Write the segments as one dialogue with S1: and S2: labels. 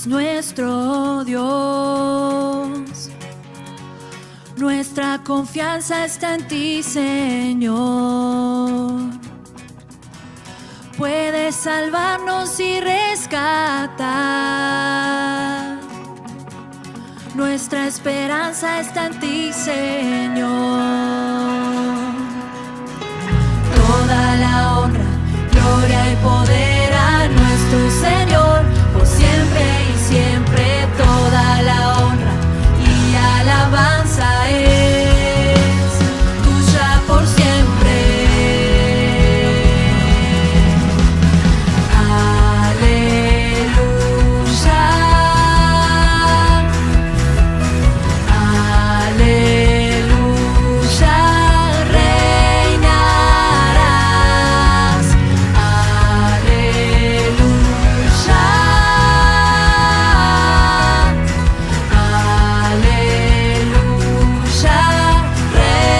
S1: es nuestro Dios. Nuestra confianza está en ti, Señor. Puedes salvarnos y rescatar. Nuestra esperanza está en ti, Señor. Toda la honra, gloria y poder a nuestro Señor, por siempre y siempre. Toda la honra y alabanza es tuya por siempre. Aleluya, aleluya, reinarás. Aleluya, aleluya, reinarás.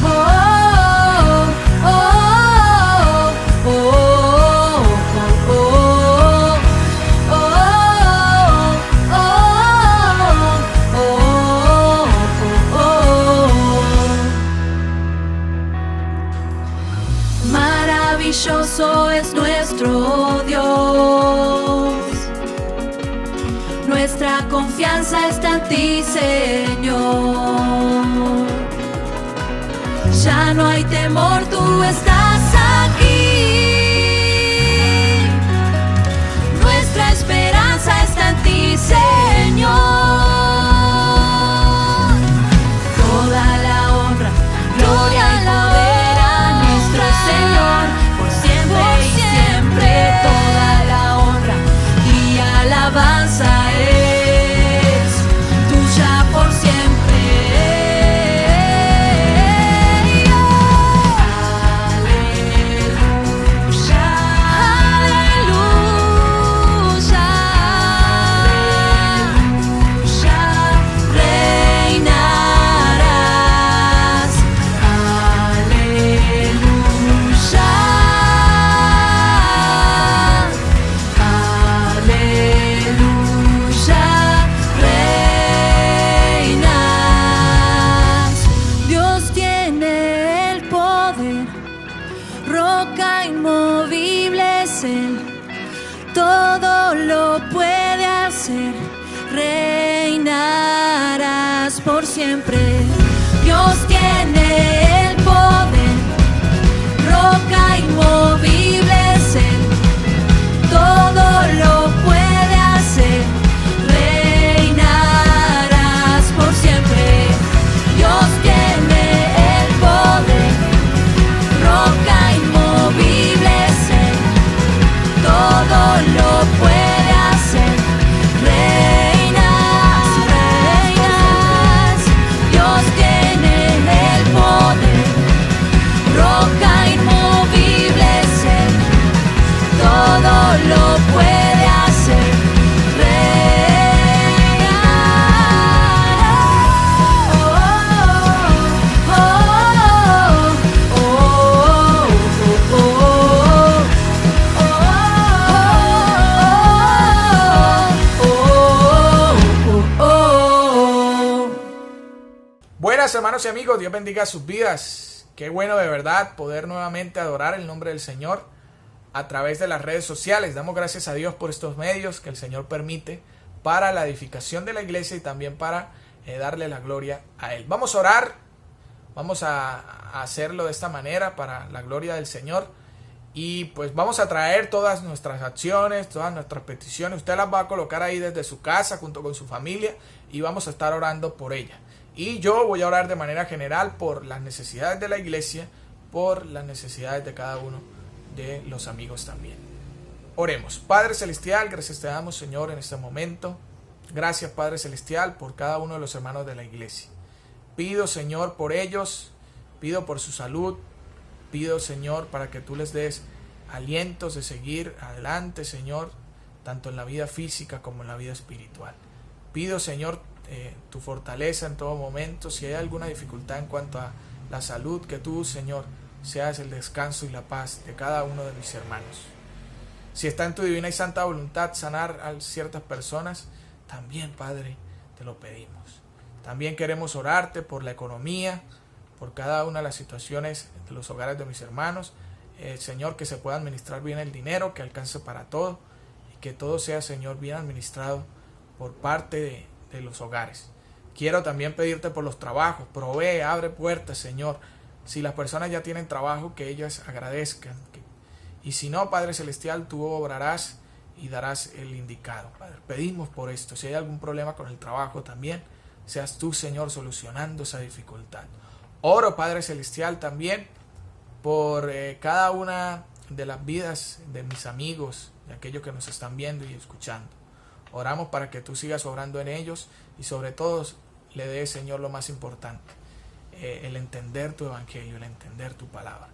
S1: Oh, oh, oh, oh, oh, maravilloso es nuestro Dios. Nuestra confianza está en ti, Señor. Ya no hay temor, tú estás aquí. Nuestra esperanza está en ti, Señor. Toda la honra, gloria y poder a nuestro Señor, por siempre y siempre. Toda la honra y alabanza es tuya por siempre. Roca inmovible es Él, todo lo puede hacer. Reinarás por siempre. Dios tiene el poder, roca inmovible es Él, todo lo puede hacer. Reinarás por siempre. Dios tiene el poder, roca inmovible es Él, todo lo puede hacer. Reinas, reinas, Dios tiene el poder, roca inmovible es Él, todo lo puede hacer.
S2: Buenas hermanos y amigos, Dios bendiga sus vidas. Qué bueno de verdad poder nuevamente adorar el nombre del Señor a través de las redes sociales. Damos gracias a Dios por estos medios que el Señor permite para la edificación de la iglesia y también para darle la gloria a Él. Vamos a orar, vamos a hacerlo de esta manera para la gloria del Señor. Y pues vamos a traer todas nuestras acciones, todas nuestras peticiones. Usted las va a colocar ahí desde su casa junto con su familia y vamos a estar orando por ella. Y yo voy a orar de manera general por las necesidades de la iglesia, por las necesidades de cada uno de los amigos también. Oremos. Padre Celestial, gracias te damos, Señor, en este momento. Gracias, Padre Celestial, por cada uno de los hermanos de la iglesia. Pido, Señor, por ellos, pido por su salud, pido, Señor, para que tú les des alientos de seguir adelante, Señor, tanto en la vida física como en la vida espiritual. Pido, Señor, tu fortaleza en todo momento. Si hay alguna dificultad en cuanto a la salud, que tú, Señor, seas el descanso y la paz de cada uno de mis hermanos. Si está en tu divina y santa voluntad sanar a ciertas personas, también, Padre, te lo pedimos. También queremos orarte por la economía, por cada una de las situaciones de los hogares de mis hermanos. Señor, que se pueda administrar bien el dinero, que alcance para todo y que todo sea, Señor, bien administrado por parte de los hogares. Quiero también pedirte por los trabajos. Provee, abre puertas, Señor. Si las personas ya tienen trabajo, que ellas agradezcan. Y si no, Padre Celestial, tú obrarás y darás el indicado, Padre. Pedimos por esto. Si hay algún problema con el trabajo también, seas tú, Señor, solucionando esa dificultad. Oro, Padre Celestial, también por cada una de las vidas de mis amigos, de aquellos que nos están viendo y escuchando. Oramos para que tú sigas obrando en ellos y sobre todo le des, Señor, lo más importante, el entender tu evangelio, el entender tu palabra.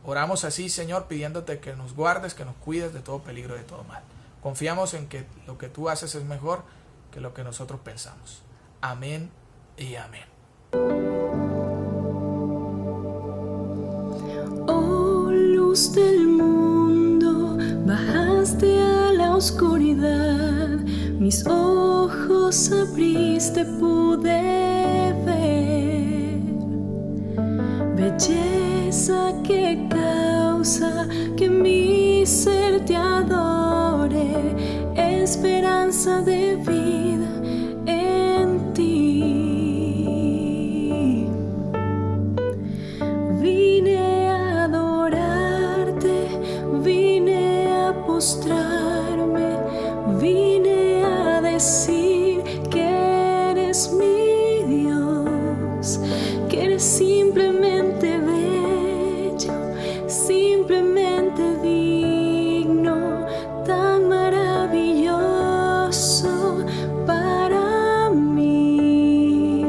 S2: Oramos así, Señor, pidiéndote que nos guardes, que nos cuides de todo peligro y de todo mal. Confiamos en que lo que tú haces es mejor que lo que nosotros pensamos. Amén y amén.
S3: Oh, luz del mundo, bajaste a la oscuridad, mis ojos abriste, pude ver belleza que causa que mi ser te adore, esperanza de vida en ti. Vine a adorarte, vine a postrarme, vine a decir que eres mi Dios, que eres simplemente bello, simplemente digno, tan maravilloso para mí.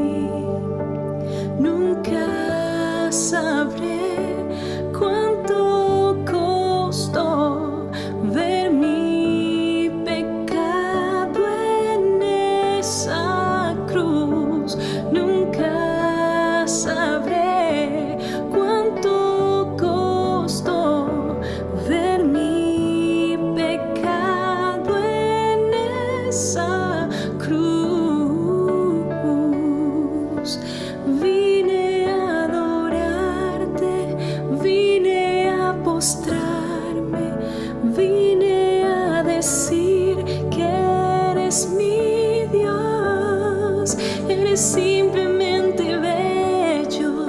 S3: Nunca sabré cuánto costó ver mi pecado en esa cruz. Nunca sabré cuánto costó ver mi pecado en esa cruz. Vine a adorarte, vine a postrarme, vine a decir que eres mi Dios, eres simplemente bello,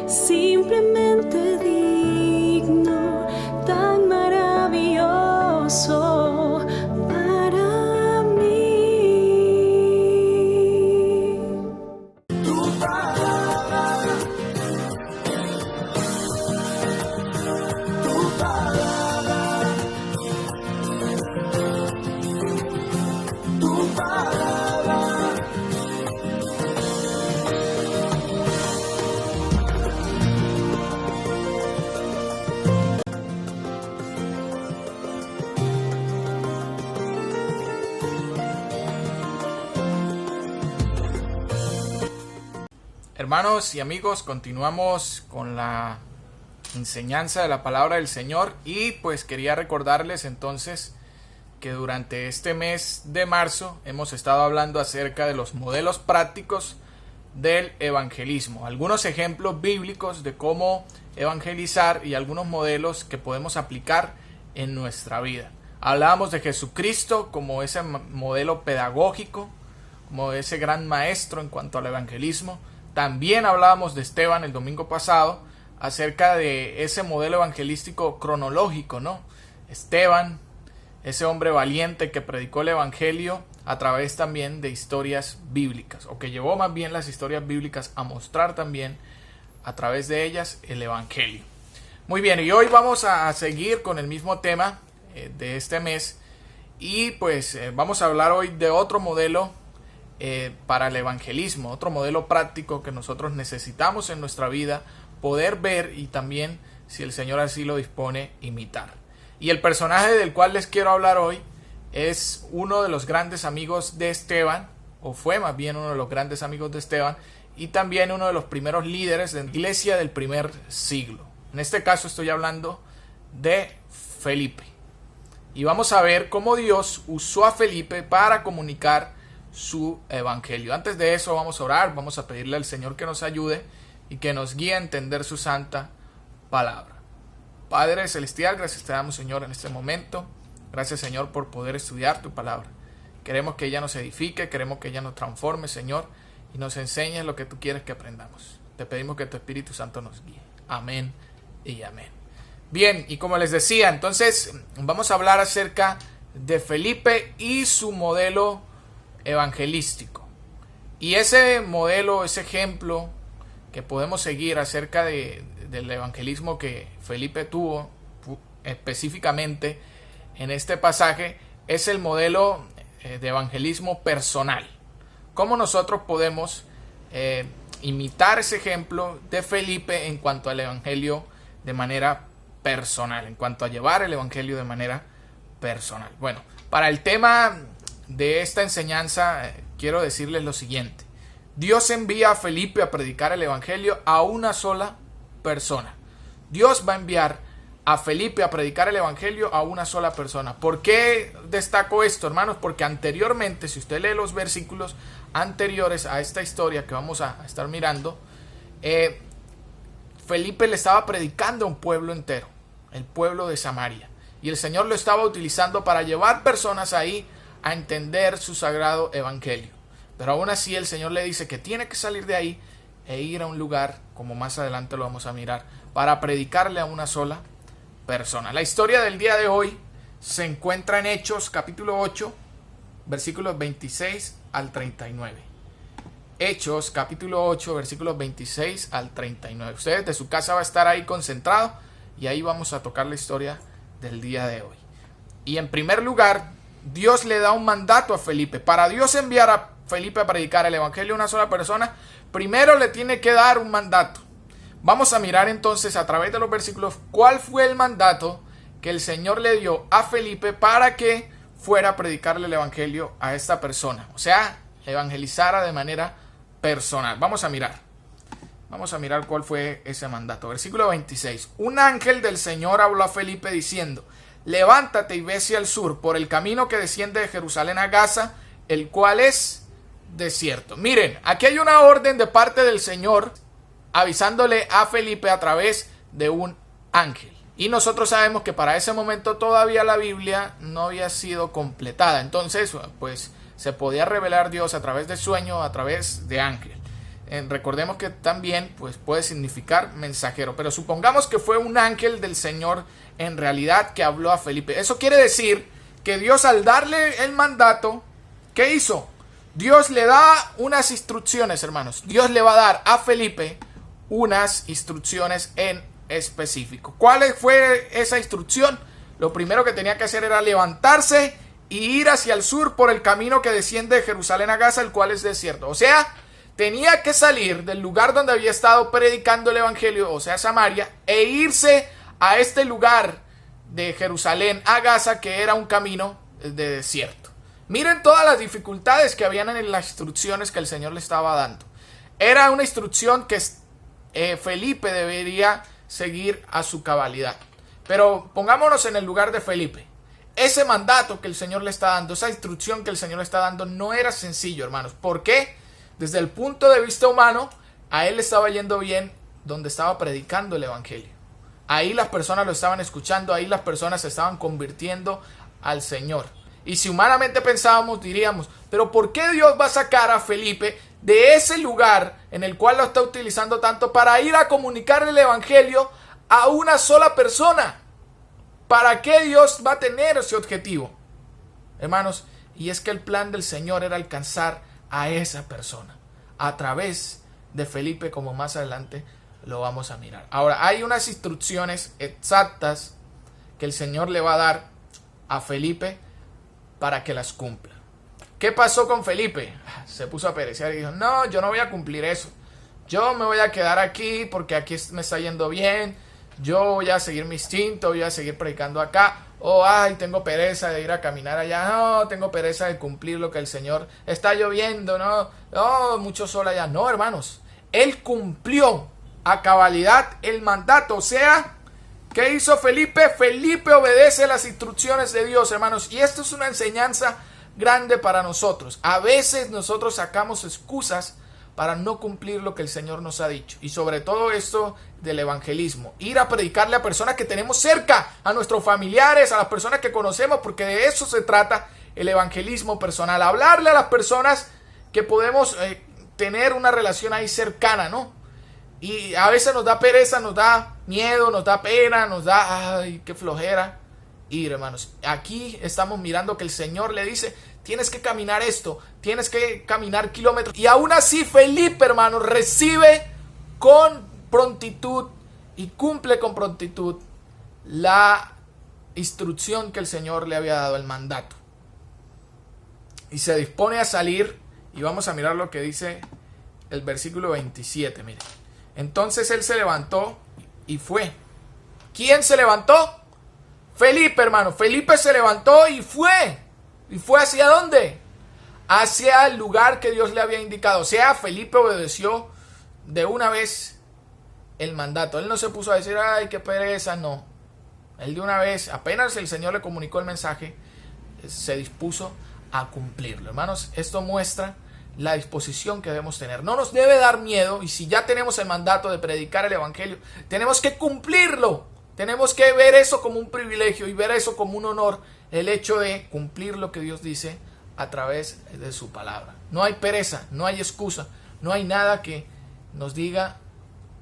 S3: simplemente digno, tan maravilloso para mí.
S2: Hermanos y amigos, continuamos con la enseñanza de la palabra del Señor y pues quería recordarles entonces que durante este mes de marzo hemos estado hablando acerca de los modelos prácticos del evangelismo, algunos ejemplos bíblicos de cómo evangelizar y algunos modelos que podemos aplicar en nuestra vida. Hablábamos de Jesucristo como ese modelo pedagógico, como ese gran maestro en cuanto al evangelismo. También hablábamos de Esteban el domingo pasado acerca de ese modelo evangelístico cronológico, ¿no? Esteban, ese hombre valiente que predicó el evangelio a través también de historias bíblicas, o que llevó más bien las historias bíblicas a mostrar también a través de ellas el evangelio. Muy bien, y hoy vamos a seguir con el mismo tema de este mes y pues vamos a hablar hoy de otro modelo para el evangelismo, otro modelo práctico que nosotros necesitamos en nuestra vida poder ver y también, si el Señor así lo dispone, imitar. Y el personaje del cual les quiero hablar hoy es uno de los grandes amigos de Esteban, o fue más bien uno de los grandes amigos de Esteban, y también uno de los primeros líderes de la iglesia del primer siglo. En este caso estoy hablando de Felipe. Y vamos a ver cómo Dios usó a Felipe para comunicar su evangelio. Antes de eso vamos a orar, vamos a pedirle al Señor que nos ayude y que nos guíe a entender su santa palabra. Padre celestial, gracias te damos, Señor, en este momento. Gracias, Señor, por poder estudiar tu palabra. Queremos que ella nos edifique, queremos que ella nos transforme, Señor, y nos enseñe lo que tú quieres que aprendamos. Te pedimos que tu Espíritu Santo nos guíe. Amén y amén. Bien, y como les decía, entonces vamos a hablar acerca de Felipe y su modelo evangelístico. Y ese modelo, ese ejemplo que podemos seguir acerca del evangelismo que Felipe tuvo específicamente en este pasaje, es el modelo de evangelismo personal. ¿Cómo nosotros podemos imitar ese ejemplo de Felipe en cuanto al evangelio de manera personal, en cuanto a llevar el evangelio de manera personal? Bueno, para el tema de esta enseñanza quiero decirles lo siguiente. Dios envía a Felipe a predicar el evangelio a una sola persona. Dios va a enviar a Felipe a predicar el evangelio a una sola persona. ¿Por qué destaco esto, hermanos? Porque anteriormente, si usted lee los versículos anteriores a esta historia que vamos a estar mirando, Felipe le estaba predicando a un pueblo entero, el pueblo de Samaria, y el Señor lo estaba utilizando para llevar personas ahí a entender su sagrado evangelio. Pero aún así el Señor le dice que tiene que salir de ahí e ir a un lugar, como más adelante lo vamos a mirar, para predicarle a una sola persona. La historia del día de hoy se encuentra en Hechos capítulo 8, versículos 26 al 39. Hechos capítulo 8, versículos 26 al 39. Ustedes de su casa va a estar ahí concentrado y ahí vamos a tocar la historia del día de hoy. Y en primer lugar, Dios le da un mandato a Felipe. Para Dios enviar a Felipe a predicar el evangelio a una sola persona, primero le tiene que dar un mandato. Vamos a mirar entonces a través de los versículos cuál fue el mandato que el Señor le dio a Felipe para que fuera a predicarle el evangelio a esta persona. O sea, evangelizara de manera personal. Vamos a mirar cuál fue ese mandato. Versículo 26. Un ángel del Señor habló a Felipe diciendo: levántate y ve hacia el sur por el camino que desciende de Jerusalén a Gaza, el cual es desierto. Miren, aquí hay una orden de parte del Señor avisándole a Felipe a través de un ángel. Y nosotros sabemos que para ese momento todavía la Biblia no había sido completada. Entonces, pues se podía revelar Dios a través de sueño, a través de ángel. Recordemos que también pues, puede significar mensajero. Pero supongamos que fue un ángel del Señor en realidad que habló a Felipe. Eso quiere decir que Dios, al darle el mandato, ¿qué hizo? Dios le da unas instrucciones, hermanos. Dios le va a dar a Felipe unas instrucciones en específico. ¿Cuál fue esa instrucción? Lo primero que tenía que hacer era levantarse y ir hacia el sur por el camino que desciende de Jerusalén a Gaza, el cual es desierto. O sea, tenía que salir del lugar donde había estado predicando el evangelio, o sea, Samaria, e irse a este lugar de Jerusalén a Gaza, que era un camino de desierto. Miren todas las dificultades que habían en las instrucciones que el Señor le estaba dando. Era una instrucción que Felipe debería seguir a su cabalidad. Pero pongámonos en el lugar de Felipe. Ese mandato que el Señor le está dando, esa instrucción que el Señor le está dando, no era sencillo, hermanos. ¿Por qué? Desde el punto de vista humano, a él le estaba yendo bien donde estaba predicando el evangelio. Ahí las personas lo estaban escuchando, ahí las personas se estaban convirtiendo al Señor. Y si humanamente pensábamos, diríamos, pero ¿por qué Dios va a sacar a Felipe de ese lugar en el cual lo está utilizando tanto para ir a comunicar el evangelio a una sola persona? ¿Para qué Dios va a tener ese objetivo? Hermanos, y es que el plan del Señor era alcanzar a esa persona a través de Felipe, como más adelante lo vamos a mirar. Ahora, hay unas instrucciones exactas que el Señor le va a dar a Felipe para que las cumpla. ¿Qué pasó con Felipe? Se puso a perecear y dijo, no, yo no voy a cumplir eso. Yo me voy a quedar aquí porque aquí me está yendo bien. Yo voy a seguir mi instinto, voy a seguir predicando acá. Oh, ay, tengo pereza de ir a caminar allá. No, tengo pereza de cumplir lo que el Señor. Está lloviendo, no. Oh, mucho sol allá. No, hermanos. Él cumplió a cabalidad el mandato. O sea, ¿qué hizo Felipe? Felipe obedece las instrucciones de Dios, hermanos. Y esto es una enseñanza grande para nosotros. A veces nosotros sacamos excusas para no cumplir lo que el Señor nos ha dicho. Y sobre todo esto del evangelismo. Ir a predicarle a personas que tenemos cerca, a nuestros familiares, a las personas que conocemos, porque de eso se trata el evangelismo personal. Hablarle a las personas que podemos tener una relación ahí cercana, ¿no? Y a veces nos da pereza, nos da miedo, nos da pena, nos da, ay, qué flojera ir, hermanos. Aquí estamos mirando que el Señor le dice, tienes que caminar esto, tienes que caminar kilómetros. Y aún así Felipe, hermano, recibe con prontitud y cumple con prontitud la instrucción que el Señor le había dado, el mandato. Y se dispone a salir, y vamos a mirar lo que dice el versículo 27, mire. Entonces él se levantó y fue. ¿Quién se levantó? Felipe, hermano. Felipe se levantó y fue. ¿Y fue hacia dónde? Hacia el lugar que Dios le había indicado. O sea, Felipe obedeció de una vez el mandato. Él no se puso a decir, ay, qué pereza, no. Él de una vez, apenas el Señor le comunicó el mensaje, se dispuso a cumplirlo. Hermanos, esto muestra la disposición que debemos tener. No nos debe dar miedo, y si ya tenemos el mandato de predicar el evangelio, tenemos que cumplirlo. Tenemos que ver eso como un privilegio y ver eso como un honor, el hecho de cumplir lo que Dios dice a través de su palabra. No hay pereza, no hay excusa, no hay nada que nos diga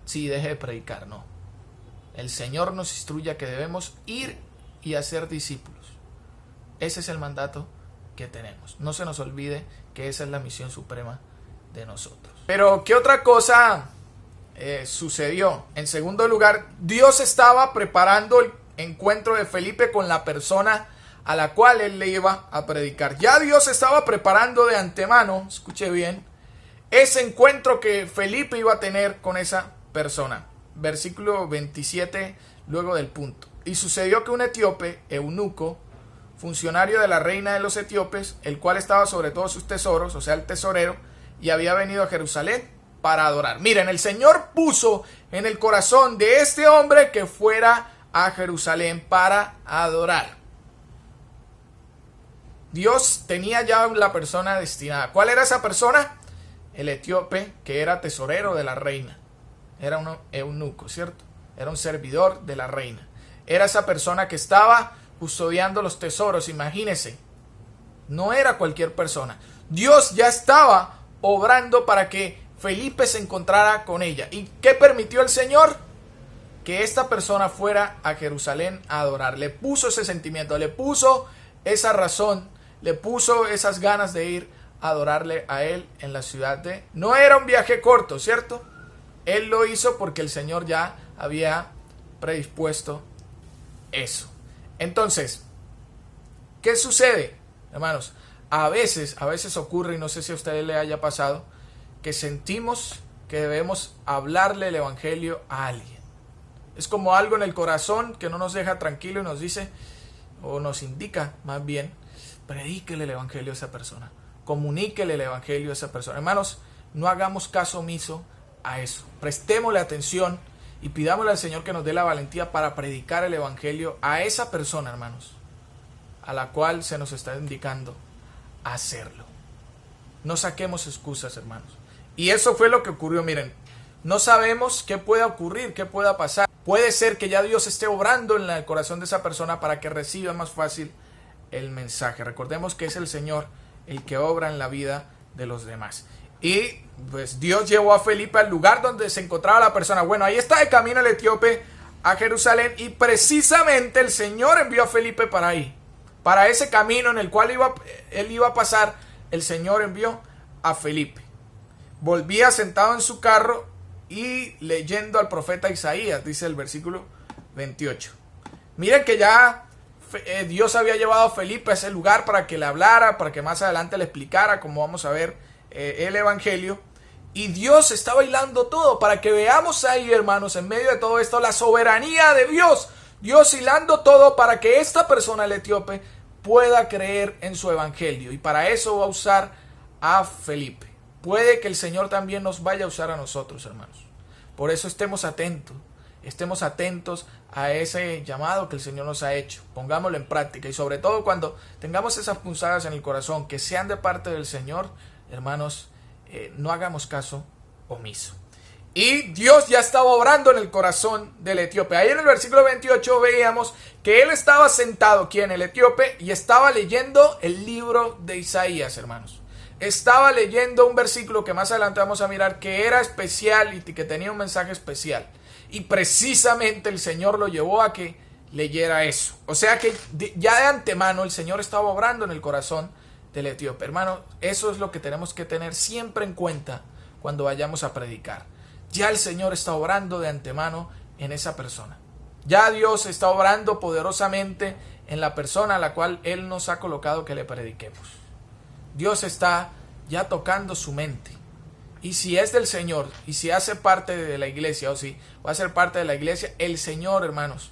S2: si deje de predicar, no. El Señor nos instruye a que debemos ir y hacer discípulos. Ese es el mandato que tenemos. No se nos olvide que esa es la misión suprema de nosotros. Pero ¿qué otra cosa sucedió? En segundo lugar, Dios estaba preparando el encuentro de Felipe con la persona a la cual él le iba a predicar. Ya Dios estaba preparando de antemano, escuche bien, ese encuentro que Felipe iba a tener con esa persona. Versículo 27, luego del punto. Y sucedió que un etíope, eunuco, funcionario de la reina de los etíopes, el cual estaba sobre todos sus tesoros, o sea, el tesorero, y había venido a Jerusalén para adorar. Miren, el Señor puso en el corazón de este hombre que fuera a Jerusalén para adorar. Dios tenía ya la persona destinada. ¿Cuál era esa persona? El etíope, que era tesorero de la reina. Era un eunuco, ¿cierto? Era un servidor de la reina. Era esa persona que estaba custodiando los tesoros, imagínense. No era cualquier persona. Dios ya estaba obrando para que Felipe se encontrara con ella. ¿Y qué permitió el Señor? Que esta persona fuera a Jerusalén a adorar. Le puso ese sentimiento, le puso esa razón, le puso esas ganas de ir a adorarle a él en la ciudad de... No era un viaje corto, ¿cierto? Él lo hizo porque el Señor ya había predispuesto eso. Entonces, ¿qué sucede, hermanos? A veces ocurre, y no sé si a ustedes le haya pasado, que sentimos que debemos hablarle el evangelio a alguien. Es como algo en el corazón que no nos deja tranquilo y nos dice, o nos indica más bien, predíquele el evangelio a esa persona, comuníquele el evangelio a esa persona. Hermanos, no hagamos caso omiso a eso. Prestémosle atención y pidámosle al Señor que nos dé la valentía para predicar el evangelio a esa persona, hermanos, a la cual se nos está indicando hacerlo. No saquemos excusas, hermanos. Y eso fue lo que ocurrió. Miren, no sabemos qué pueda ocurrir, qué pueda pasar. Puede ser que ya Dios esté obrando en el corazón de esa persona para que reciba más fácil el mensaje. Recordemos que es el Señor el que obra en la vida de los demás. Y pues Dios llevó a Felipe al lugar donde se encontraba la persona. Bueno, ahí está de camino el etíope a Jerusalén, y precisamente el Señor envió a Felipe para ahí. Para ese camino en el cual él iba a pasar, el Señor envió a Felipe. Volvía sentado en su carro y leyendo al profeta Isaías, dice el versículo 28. Miren que ya Dios había llevado a Felipe a ese lugar para que le hablara, para que más adelante le explicara, como vamos a ver, el evangelio. Y Dios está bailando todo para que veamos ahí, hermanos, en medio de todo esto, la soberanía de Dios. Dios hilando todo para que esta persona, el etíope, pueda creer en su evangelio. Y para eso va a usar a Felipe. Puede que el Señor también nos vaya a usar a nosotros, hermanos. Por eso estemos atentos a ese llamado que el Señor nos ha hecho. Pongámoslo en práctica. Y sobre todo cuando tengamos esas punzadas en el corazón que sean de parte del Señor, hermanos, no hagamos caso omiso. Y Dios ya estaba obrando en el corazón del etíope. Ahí en el versículo 28 veíamos que él estaba sentado aquí en el etíope y estaba leyendo el libro de Isaías, hermanos. Estaba leyendo un versículo que más adelante vamos a mirar que era especial y que tenía un mensaje especial. Y precisamente el Señor lo llevó a que leyera eso. O sea que ya de antemano el Señor estaba obrando en el corazón del etíope. Hermano, eso es lo que tenemos que tener siempre en cuenta cuando vayamos a predicar. Ya el Señor está obrando de antemano en esa persona. Ya Dios está obrando poderosamente en la persona a la cual Él nos ha colocado que le prediquemos. Dios está ya tocando su mente. Y si es del Señor, y si hace parte de la iglesia, o si va a ser parte de la iglesia, el Señor, hermanos,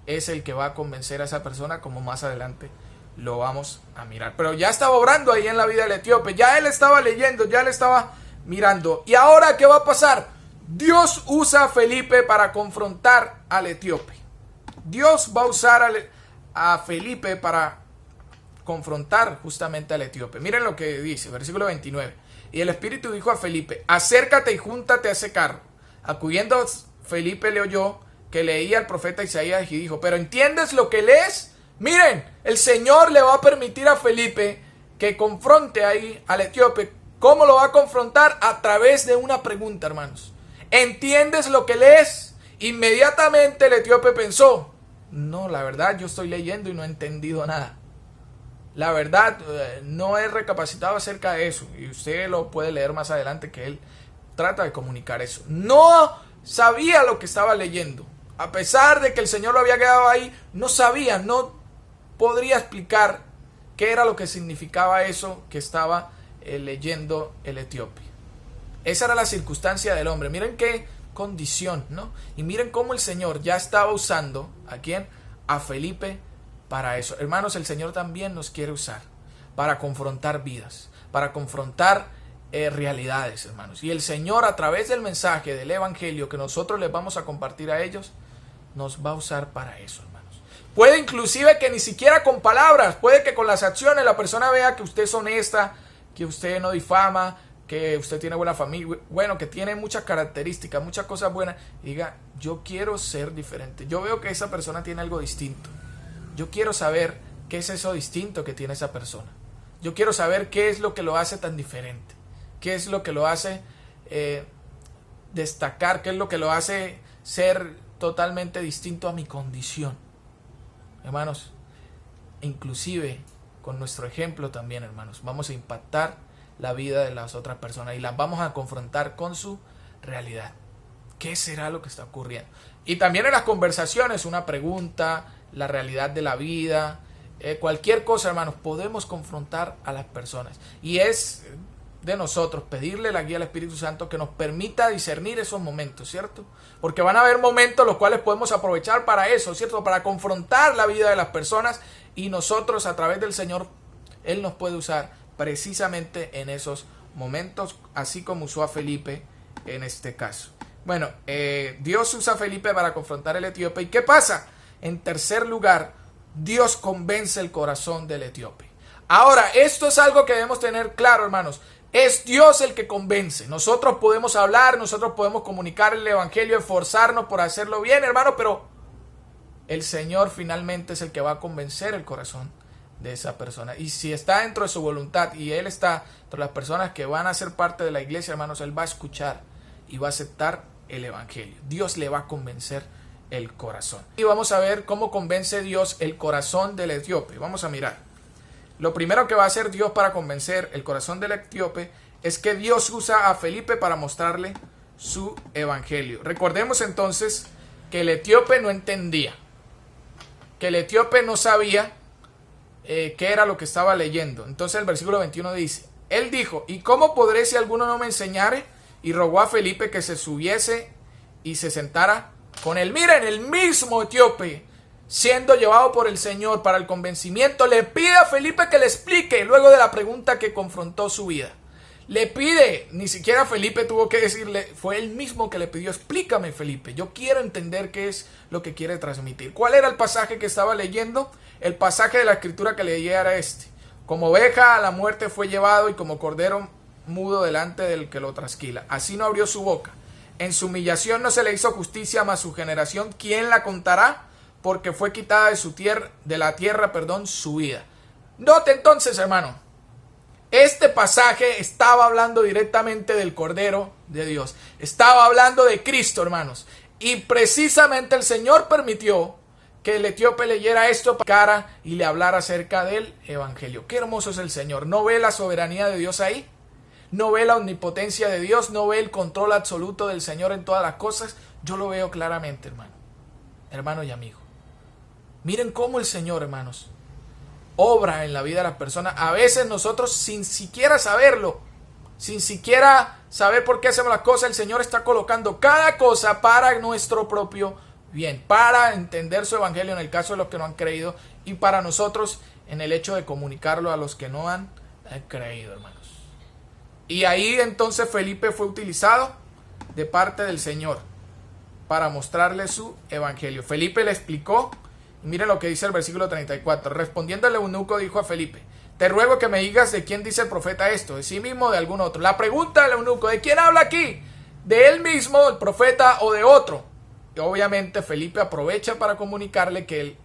S2: es el que va a convencer a esa persona, como más adelante lo vamos a mirar. Pero ya estaba obrando ahí en la vida del etíope. Ya él estaba leyendo, ya él estaba mirando. ¿Y ahora qué va a pasar? Dios usa a Felipe para confrontar al etíope. Dios va a usar a Felipe para confrontar justamente al etíope. Miren lo que dice, versículo 29. Y el Espíritu dijo a Felipe: acércate y júntate a ese carro. Acudiendo Felipe le oyó que leía el profeta Isaías y dijo: ¿pero entiendes lo que lees? Miren, el Señor le va a permitir a Felipe que confronte ahí al etíope. ¿Cómo lo va a confrontar? A través de una pregunta, hermanos. ¿Entiendes lo que lees? Inmediatamente el etíope pensó: no, la verdad yo estoy leyendo y no he entendido nada. La verdad no he recapacitado acerca de eso. Y usted lo puede leer más adelante que él trata de comunicar eso. No sabía lo que estaba leyendo. A pesar de que el Señor lo había quedado ahí, no sabía, no podría explicar qué era lo que significaba eso que estaba leyendo el etíope. Esa era la circunstancia del hombre. Miren qué condición, ¿no? Y miren cómo el Señor ya estaba usando, ¿a quién? A Felipe para eso. Hermanos, el Señor también nos quiere usar para confrontar vidas, para confrontar realidades, hermanos. Y el Señor, a través del mensaje del Evangelio que nosotros les vamos a compartir a ellos, nos va a usar para eso, hermanos. Puede inclusive que ni siquiera con palabras, puede que con las acciones la persona vea que usted es honesta, que usted no difama, que usted tiene buena familia, bueno, que tiene muchas características, muchas cosas buenas, y diga: yo quiero ser diferente. Yo veo que esa persona tiene algo distinto. Yo quiero saber qué es eso distinto que tiene esa persona. Yo quiero saber qué es lo que lo hace tan diferente. Qué es lo que lo hace destacar, qué es lo que lo hace ser totalmente distinto a mi condición. Hermanos, inclusive con nuestro ejemplo también, hermanos, vamos a impactar la vida de las otras personas y las vamos a confrontar con su realidad. ¿Qué será lo que está ocurriendo? Y también en las conversaciones, una pregunta, la realidad de la vida, cualquier cosa, hermanos, podemos confrontar a las personas. Y es de nosotros pedirle la guía al Espíritu Santo que nos permita discernir esos momentos, ¿cierto? Porque van a haber momentos los cuales podemos aprovechar para eso, ¿cierto? Para confrontar la vida de las personas, y nosotros, a través del Señor, Él nos puede usar precisamente en esos momentos, así como usó a Felipe en este caso. Bueno, Dios usa a Felipe para confrontar al etíope. ¿Y qué pasa? En tercer lugar, Dios convence el corazón del etíope. Ahora, esto es algo que debemos tener claro, hermanos. Es Dios el que convence. Nosotros podemos hablar, nosotros podemos comunicar el evangelio, esforzarnos por hacerlo bien, hermano, pero el Señor finalmente es el que va a convencer el corazón de esa persona. Y si está dentro de su voluntad y Él está entre las personas que van a ser parte de la iglesia, hermanos, Él va a escuchar y va a aceptar el evangelio. Dios le va a convencer el corazón. Y vamos a ver cómo convence Dios el corazón del etíope. Vamos a mirar. Lo primero que va a hacer Dios para convencer el corazón del etíope es que Dios usa a Felipe para mostrarle su evangelio. Recordemos entonces que el etíope no entendía, que el etíope no sabía qué era lo que estaba leyendo. Entonces el versículo 21 dice: él dijo: ¿y cómo podré si alguno no me enseñare? Y rogó a Felipe que se subiese y se sentara con él. Miren, el mismo etíope siendo llevado por el Señor para el convencimiento, le pide a Felipe que le explique luego de la pregunta que confrontó su vida. Le pide, ni siquiera Felipe tuvo que decirle, fue él mismo que le pidió, explícame Felipe, yo quiero entender qué es lo que quiere transmitir. ¿Cuál era el pasaje que estaba leyendo? El pasaje de la escritura que leía era este: como oveja a la muerte fue llevado y como cordero mudo delante del que lo trasquila. Así no abrió su boca. En su humillación no se le hizo justicia, mas su generación, ¿quién la contará? Porque fue quitada de la tierra, su vida. Note entonces, hermano, este pasaje estaba hablando directamente del Cordero de Dios. Estaba hablando de Cristo, hermanos. Y precisamente el Señor permitió que el etíope leyera esto para cara y le hablara acerca del evangelio. Qué hermoso es el Señor. ¿No ve la soberanía de Dios ahí? ¿No ve la omnipotencia de Dios? ¿No ve el control absoluto del Señor en todas las cosas? Yo lo veo claramente, hermano y amigo. Miren cómo el Señor, hermanos, obra en la vida de las personas. A veces nosotros, sin siquiera saberlo, sin siquiera saber por qué hacemos las cosas, el Señor está colocando cada cosa para nuestro propio bien, para entender su evangelio en el caso de los que no han creído, y para nosotros en el hecho de comunicarlo a los que no han creído, hermanos. Y ahí entonces Felipe fue utilizado de parte del Señor para mostrarle su evangelio. Felipe le explicó, y miren lo que dice el versículo 34. Respondiendo el eunuco dijo a Felipe: te ruego que me digas de quién dice el profeta esto, de sí mismo o de algún otro. La pregunta del eunuco: ¿de quién habla aquí? ¿De él mismo, el profeta, o de otro? Y obviamente Felipe aprovecha para comunicarle que el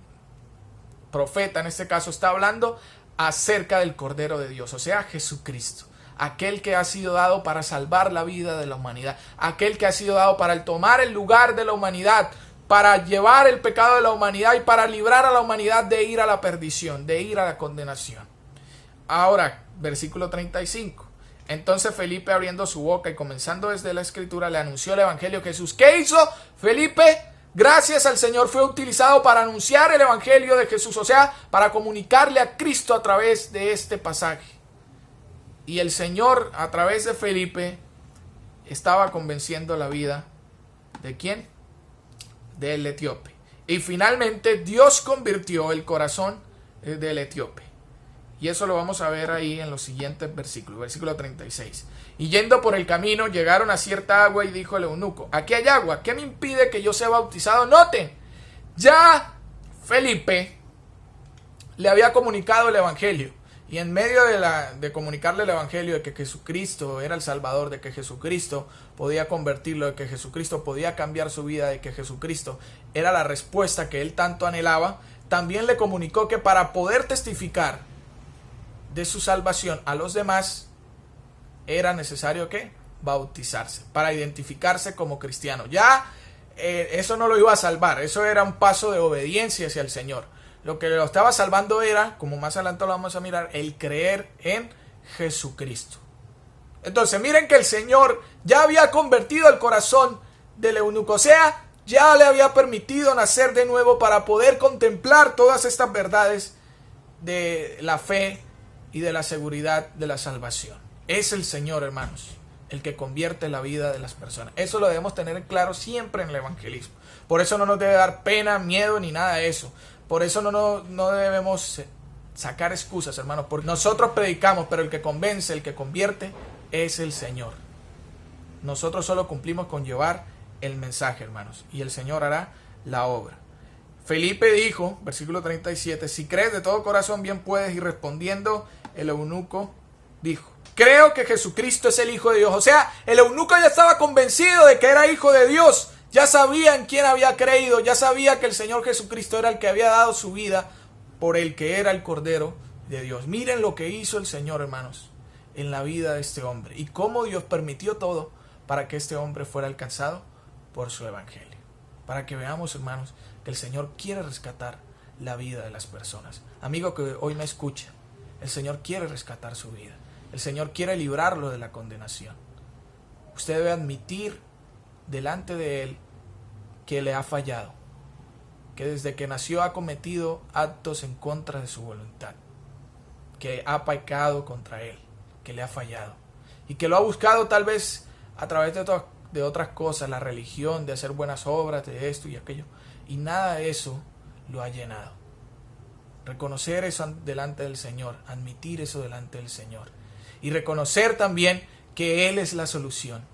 S2: profeta en este caso está hablando acerca del Cordero de Dios, o sea, Jesucristo. Aquel que ha sido dado para salvar la vida de la humanidad, aquel que ha sido dado para tomar el lugar de la humanidad, para llevar el pecado de la humanidad y para librar a la humanidad de ir a la perdición, de ir a la condenación. Ahora, versículo 35. Entonces Felipe, abriendo su boca y comenzando desde la escritura, le anunció el evangelio de Jesús. ¿Qué hizo Felipe? Gracias al Señor fue utilizado para anunciar el evangelio de Jesús, o sea, para comunicarle a Cristo a través de este pasaje. Y el Señor, a través de Felipe, estaba convenciendo la vida ¿de quién? Del etíope. Y finalmente Dios convirtió el corazón del etíope. Y eso lo vamos a ver ahí en los siguientes versículos. Versículo 36. Y yendo por el camino llegaron a cierta agua y dijo el eunuco: aquí hay agua, ¿qué me impide que yo sea bautizado? Noten, ya Felipe le había comunicado el evangelio. Y en medio de comunicarle el evangelio de que Jesucristo era el Salvador, de que Jesucristo podía convertirlo, de que Jesucristo podía cambiar su vida, de que Jesucristo era la respuesta que él tanto anhelaba, también le comunicó que para poder testificar de su salvación a los demás era necesario que bautizarse para identificarse como cristiano. Ya eso no lo iba a salvar, eso era un paso de obediencia hacia el Señor. Lo que lo estaba salvando era, como más adelante lo vamos a mirar, el creer en Jesucristo. Entonces miren que el Señor ya había convertido el corazón del eunuco, o sea, ya le había permitido nacer de nuevo para poder contemplar todas estas verdades de la fe y de la seguridad de la salvación. Es el Señor, hermanos, el que convierte la vida de las personas. Eso lo debemos tener claro siempre en el evangelismo. Por eso no nos debe dar pena, miedo ni nada de eso. Por eso no debemos sacar excusas, hermanos, porque nosotros predicamos, pero el que convence, el que convierte es el Señor. Nosotros solo cumplimos con llevar el mensaje, hermanos, y el Señor hará la obra. Felipe dijo, versículo 37, si crees de todo corazón bien puedes, y respondiendo el eunuco dijo, creo que Jesucristo es el Hijo de Dios. O sea, el eunuco ya estaba convencido de que era hijo de Dios. Ya sabía en quién había creído, ya sabía que el Señor Jesucristo era el que había dado su vida por el que era el Cordero de Dios. Miren lo que hizo el Señor, hermanos, en la vida de este hombre y cómo Dios permitió todo para que este hombre fuera alcanzado por su evangelio. Para que veamos, hermanos, que el Señor quiere rescatar la vida de las personas. Amigo que hoy me escucha, el Señor quiere rescatar su vida. El Señor quiere librarlo de la condenación. Usted debe admitir delante de Él que le ha fallado, que desde que nació ha cometido actos en contra de su voluntad, que ha pecado contra Él, que le ha fallado y que lo ha buscado tal vez a través de otras cosas, la religión, de hacer buenas obras, de esto y aquello, y nada de eso lo ha llenado. Reconocer eso delante del Señor, admitir eso delante del Señor. Y reconocer también que Él es la solución,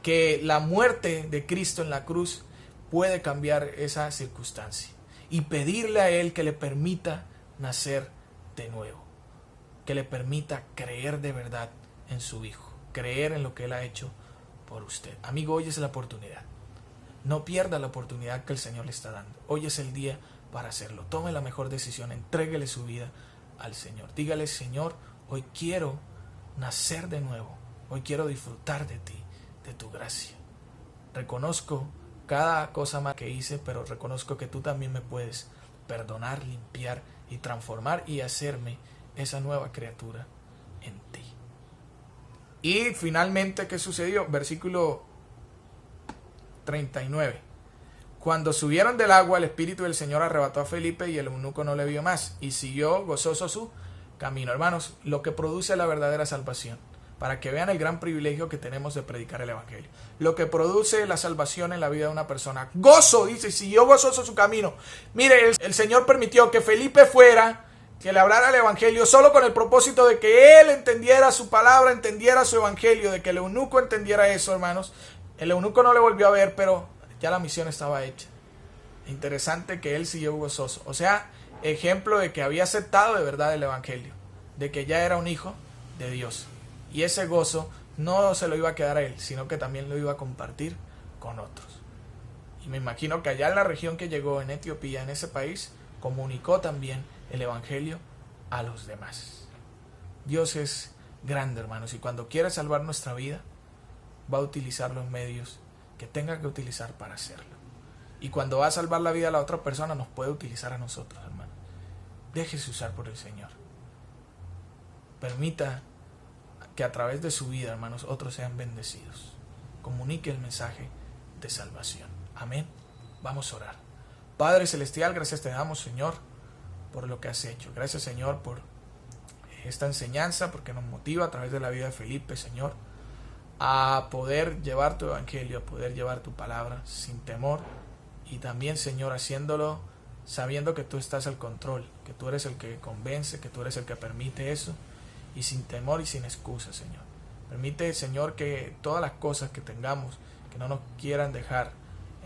S2: que la muerte de Cristo en la cruz puede cambiar esa circunstancia. Y pedirle a Él que le permita nacer de nuevo, que le permita creer de verdad en su Hijo, creer en lo que Él ha hecho por usted. Amigo, hoy es la oportunidad. No pierda la oportunidad que el Señor le está dando. Hoy es el día para hacerlo. Tome la mejor decisión, entréguele su vida al Señor. Dígale: Señor, hoy quiero nacer de nuevo. Hoy quiero disfrutar de ti, de tu gracia. Reconozco cada cosa más que hice, pero reconozco que tú también me puedes perdonar, limpiar y transformar y hacerme esa nueva criatura en ti. Y finalmente, ¿qué sucedió? Versículo 39. Cuando subieron del agua, el Espíritu del Señor arrebató a Felipe y el eunuco no le vio más y siguió gozoso su camino. Hermanos, lo que produce la verdadera salvación, para que vean el gran privilegio que tenemos de predicar el Evangelio. Lo que produce la salvación en la vida de una persona. Gozo, dice, siguió gozoso su camino. Mire, el Señor permitió que Felipe fuera, que le hablara el Evangelio, solo con el propósito de que él entendiera su palabra, entendiera su Evangelio, de que el eunuco entendiera eso, hermanos. El eunuco no le volvió a ver, pero ya la misión estaba hecha. Interesante que él siguió gozoso. O sea, ejemplo de que había aceptado de verdad el Evangelio, de que ya era un hijo de Dios. Y ese gozo no se lo iba a quedar a él, sino que también lo iba a compartir con otros. Y me imagino que allá en la región que llegó, en Etiopía, en ese país, comunicó también el Evangelio a los demás. Dios es grande, hermanos, y cuando quiere salvar nuestra vida, va a utilizar los medios que tenga que utilizar para hacerlo. Y cuando va a salvar la vida a la otra persona, nos puede utilizar a nosotros, hermano. Déjese usar por el Señor. Permita que a través de su vida, hermanos, otros sean bendecidos. Comunique el mensaje de salvación. Amén. Vamos a orar. Padre Celestial, gracias te damos, Señor, por lo que has hecho. Gracias, Señor, por esta enseñanza, porque nos motiva a través de la vida de Felipe, Señor, a poder llevar tu Evangelio, a poder llevar tu palabra sin temor. Y también, Señor, haciéndolo sabiendo que tú estás al control, que tú eres el que convence, que tú eres el que permite eso, y sin temor y sin excusa, Señor. Permite, Señor, que todas las cosas que tengamos que no nos quieran dejar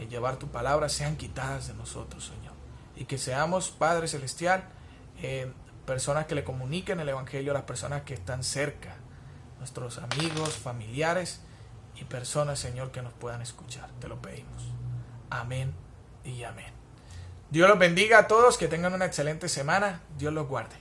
S2: llevar tu palabra sean quitadas de nosotros, Señor. Y que seamos, Padre Celestial, personas que le comuniquen el Evangelio a las personas que están cerca, nuestros amigos, familiares y personas, Señor, que nos puedan escuchar. Te lo pedimos. Amén y amén. Dios los bendiga a todos, que tengan una excelente semana. Dios los guarde.